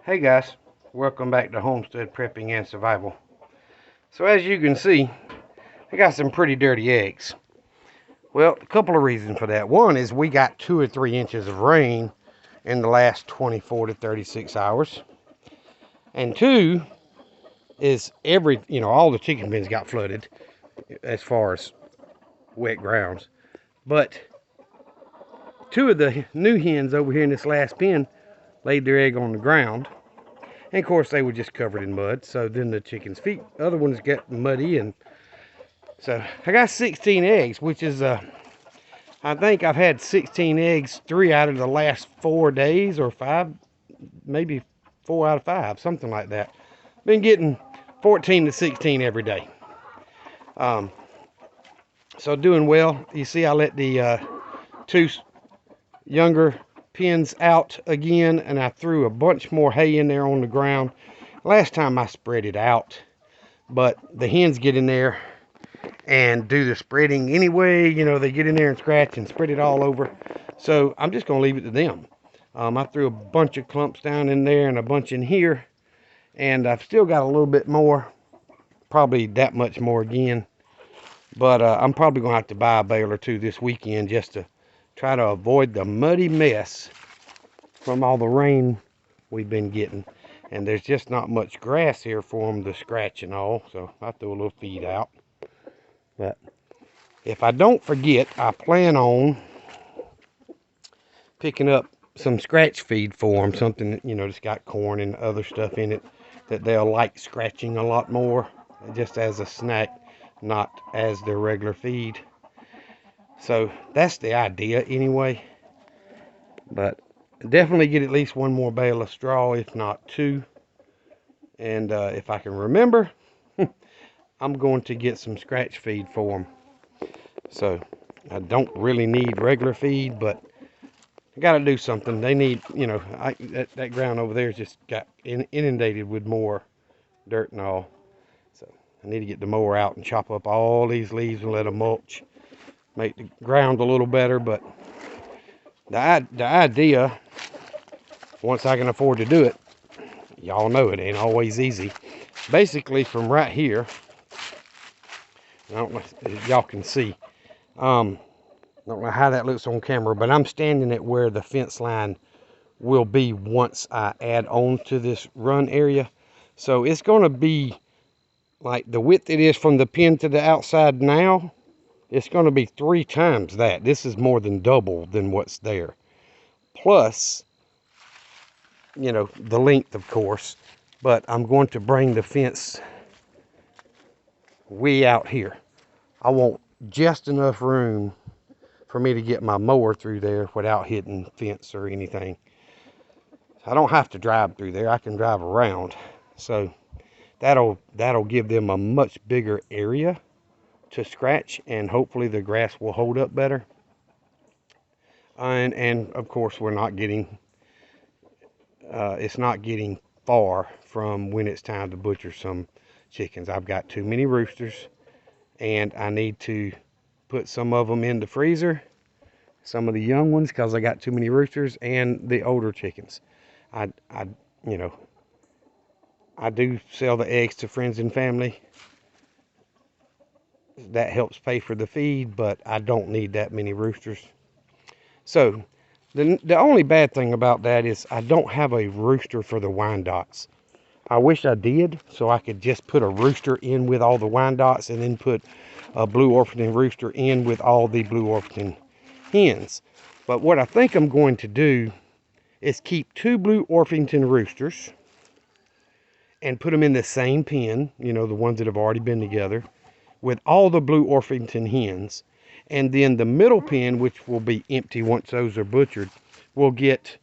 Hey guys, welcome back to Homestead Prepping and Survival. So as you can see, I got some pretty dirty eggs. Well, a couple of reasons for that. One is we got 2 or 3 inches of rain in the last 24 to 36 hours. And two is all the chicken pens got flooded as far as wet grounds. But two of the new hens over here in this last pen laid their egg on the ground. And of course, they were just covered in mud. So then the chicken's feet, other ones got muddy. And so I got 16 eggs, which is, I think I've had 16 eggs 3 out of the last 4 days or 5, maybe 4 out of 5, something like that. Been getting 14 to 16 every day. So doing well. You see, I let the two younger pens out again, and I threw a bunch more hay in there on the ground. Last time I spread it out, but the hens get in there and do the spreading anyway. They get in there and scratch and spread it all over. So I'm just going to leave it to them. I threw a bunch of clumps down in there and a bunch in here, and I've still got a little bit more, probably that much more again. But I'm probably going to have to buy a bale or two this weekend just to try to avoid the muddy mess from all the rain we've been getting. And there's just not much grass here for them to scratch and all, so I threw a little feed out. But if I don't forget, I plan on picking up some scratch feed for them, something that's got corn and other stuff in it that they'll like scratching a lot more, just as a snack, not as their regular feed. So that's the idea anyway. But definitely get at least one more bale of straw, if not two. And if I can remember, I'm going to get some scratch feed for them. So I don't really need regular feed, but I got to do something. They need, that ground over there just got inundated with more dirt and all. So I need to get the mower out and chop up all these leaves and let them mulch. Make the ground a little better, but the idea, once I can afford to do it, y'all know it ain't always easy. Basically from right here, I don't know if y'all can see, I don't know how that looks on camera, but I'm standing at where the fence line will be once I add on to this run area. So it's going to be like the width it is from the pen to the outside now. It's going to be 3 times that. This is more than double than what's there. Plus, the length, of course. But I'm going to bring the fence way out here. I want just enough room for me to get my mower through there without hitting fence or anything. I don't have to drive through there. I can drive around. So that'll give them a much bigger area to scratch, and hopefully the grass will hold up better. And of course, we're not getting it's not getting far from when it's time to butcher some chickens. I've got too many roosters, and I need to put some of them in the freezer, some of the young ones, because I got too many roosters, and the older chickens. I do sell the eggs to friends and family. That helps pay for the feed, but I don't need that many roosters. So the only bad thing about that is I don't have a rooster for the Wyandottes. I wish I did, so I could just put a rooster in with all the Wyandottes and then put a Blue Orpington rooster in with all the Blue Orpington hens. But what I think I'm going to do is keep 2 Blue Orpington roosters and put them in the same pen, the ones that have already been together, with all the Blue Orpington hens. And then the middle pen, which will be empty once those are butchered, will get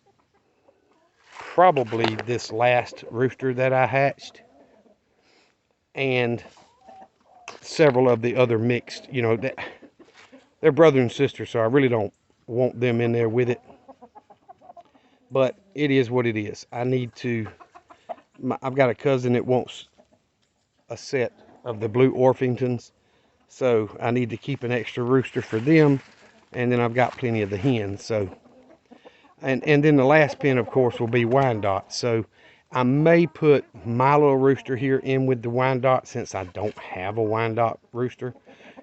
probably this last rooster that I hatched and several of the other mixed, they're brother and sister, so I really don't want them in there with it. But it is what it is. I've got a cousin that wants a set of the Blue Orpingtons, so I need to keep an extra rooster for them, and then I've got plenty of the hens. So and then the last pen, of course, will be Wyandotte. So I may put my little rooster here in with the Wyandotte since I don't have a Wyandotte rooster.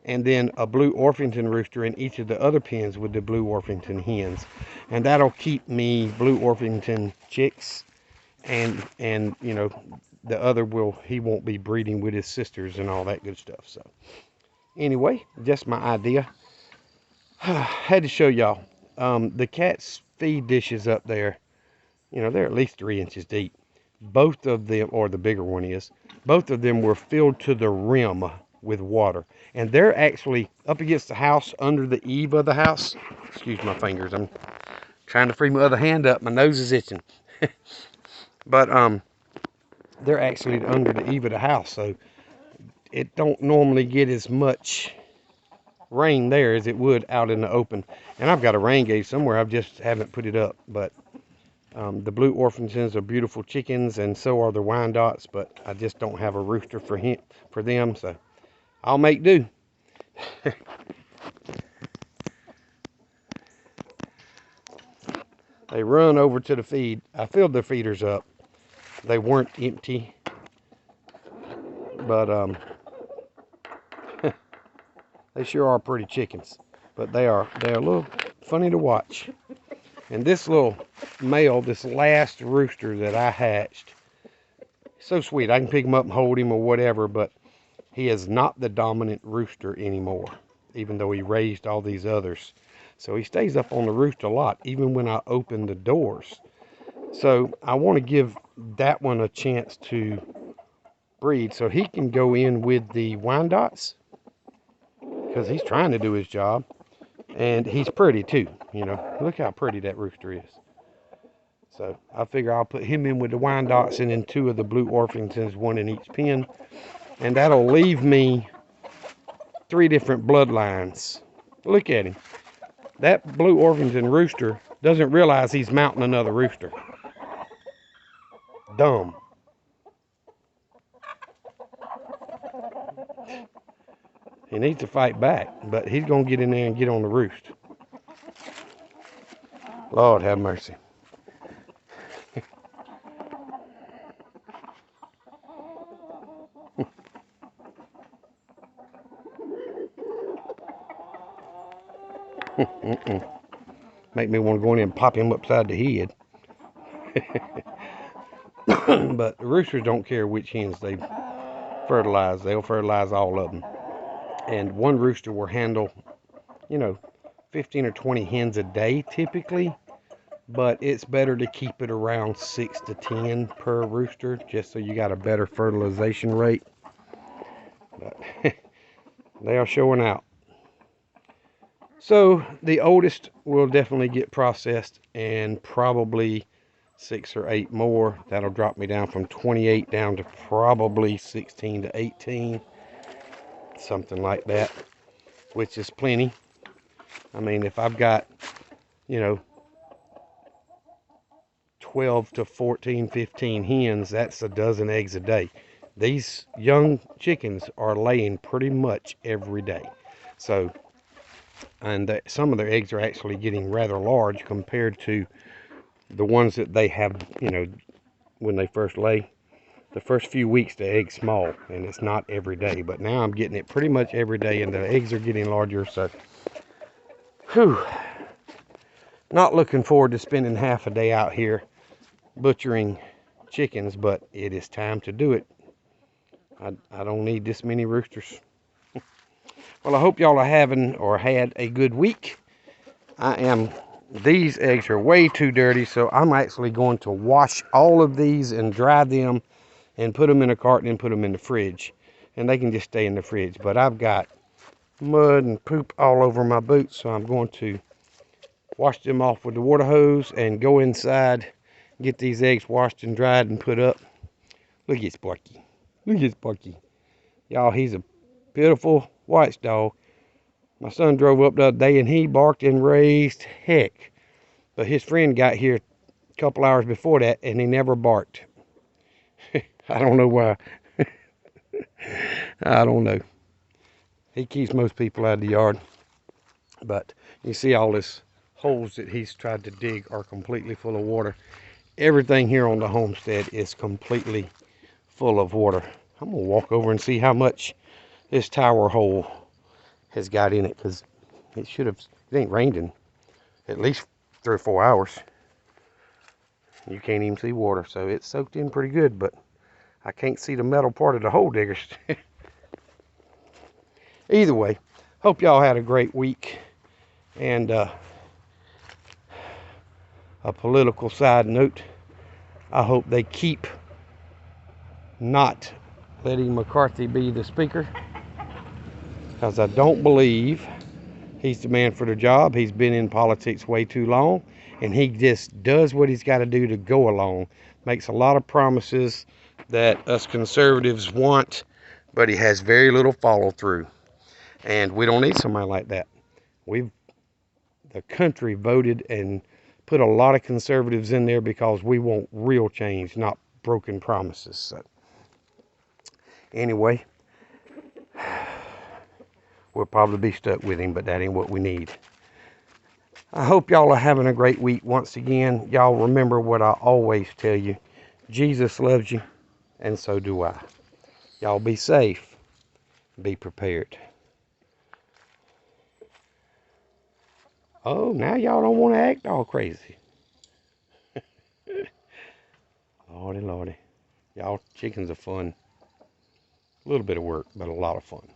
And then a blue Orpington rooster in each of the other pens with the blue Orpington hens. And that'll keep me blue Orpington chicks. And you know, the other he won't be breeding with his sisters and all that good stuff. So anyway, just my idea. Had to show y'all. The cat's feed dishes up there, you know, they're at least 3 inches deep. Both of them, or the bigger one is, both of them were filled to the rim with water. And they're actually up against the house, under the eave of the house. Excuse my fingers, I'm trying to free my other hand up. My nose is itching. But they're actually under the eave of the house, so it don't normally get as much rain there as it would out in the open. And I've got a rain gauge somewhere, I just haven't put it up. But the blue Orpingtons are beautiful chickens, and so are the Wyandottes, but I just don't have a rooster for them, so I'll make do. They run over to the feed. I filled their feeders up. They weren't empty, but they sure are pretty chickens. But they're a little funny to watch. And this little male, this last rooster that I hatched, so sweet. I can pick him up and hold him or whatever, but he is not the dominant rooster anymore, even though he raised all these others. So he stays up on the roost a lot, even when I open the doors. So I want to give that one a chance to breed so he can go in with the Wyandottes, because he's trying to do his job. And he's pretty too, you know. Look how pretty that rooster is. So I figure I'll put him in with the Wyandottes and then 2 of the blue Orpingtons, 1 in each pen. And that'll leave me 3 different bloodlines. Look at him. That blue Orpington rooster doesn't realize he's mounting another rooster. Dumb. He needs to fight back, but he's going to get in there and get on the roost. Lord have mercy. Make me want to go in and pop him upside the head. But the roosters don't care which hens they fertilize. They'll fertilize all of them. And one rooster will handle, you know, 15 or 20 hens a day typically. But it's better to keep it around 6 to 10 per rooster, just so you got a better fertilization rate. But they are showing out. So the oldest will definitely get processed, and probably 6 or 8 more. That'll drop me down from 28 down to probably 16 to 18, something like that, which is plenty. I mean, if I've got, you know, 12 to 14, 15 hens, that's a dozen eggs a day. These young chickens are laying pretty much every day. So, and some of their eggs are actually getting rather large compared to the ones that they have, you know, when they first lay. The first few weeks, the egg's small, and it's not every day. But now I'm getting it pretty much every day, and the eggs are getting larger. So, whew. Not looking forward to spending half a day out here butchering chickens, but it is time to do it. I don't need this many roosters. Well, I hope y'all are having or had a good week. These eggs are way too dirty, so I'm actually going to wash all of these and dry them and put them in a carton and put them in the fridge. And they can just stay in the fridge. But I've got mud and poop all over my boots, so I'm going to wash them off with the water hose and go inside, get these eggs washed and dried and put up. Look at Sparky. Look at Sparky. Y'all, he's a beautiful white dog. My son drove up the other day and he barked and raised heck. But his friend got here a couple hours before that and he never barked. I don't know why. I don't know. He keeps most people out of the yard. But you see all this holes that he's tried to dig are completely full of water. everything here on the homestead is completely full of water. I'm gonna walk over and see how much this tower hole has got in it, because it ain't rained in at least 3 or 4 hours. You can't even see water, so it's soaked in pretty good, but I can't see the metal part of the hole diggers. Either way, hope y'all had a great week. And a political side note, I hope they keep not letting McCarthy be the speaker, because I don't believe he's the man for the job. He's been in politics way too long, and he just does what he's got to do to go along. Makes a lot of promises that us conservatives want, but he has very little follow through. And we don't need somebody like that. The country voted and put a lot of conservatives in there because we want real change, not broken promises. So anyway, we'll probably be stuck with him, but that ain't what we need. I hope y'all are having a great week once again. Y'all remember what I always tell you. Jesus loves you, and so do I. Y'all be safe. Be prepared. Oh, now y'all don't want to act all crazy. Lordy, lordy. Y'all, chickens are fun. A little bit of work, but a lot of fun.